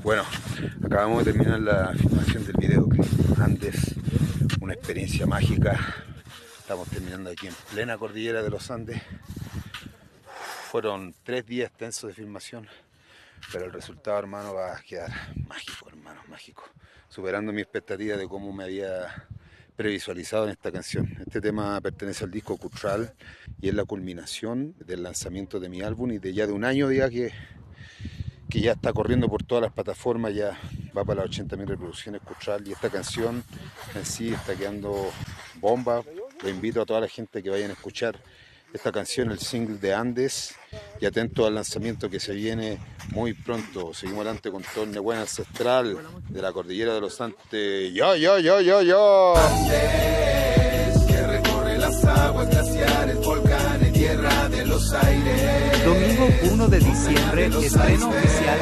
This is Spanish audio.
Bueno, acabamos de terminar la filmación del videoclip Andes, una experiencia mágica. Estamos terminando aquí en plena cordillera de los Andes. Fueron 3 días tensos de filmación, pero el resultado, hermano, va a quedar mágico, hermano, mágico. Superando mi expectativa de cómo me había previsualizado en esta canción. Este tema pertenece al disco Cutral y es la culminación del lanzamiento de mi álbum y de ya de un año ya que ya está corriendo por todas las plataformas, ya va para las 80.000 reproducciones Cutral, y esta canción en sí está quedando bomba. Lo invito a toda la gente que vayan a escuchar esta canción, el single de Andes, y atento al lanzamiento que se viene muy pronto. Seguimos adelante con todo el Nehuen ancestral de la cordillera de los Andes. ¡Yo! Andes, que recorre las aguas glaciares, volcanes, tierra de los aires. Domingo 1 de diciembre, estreno oficial.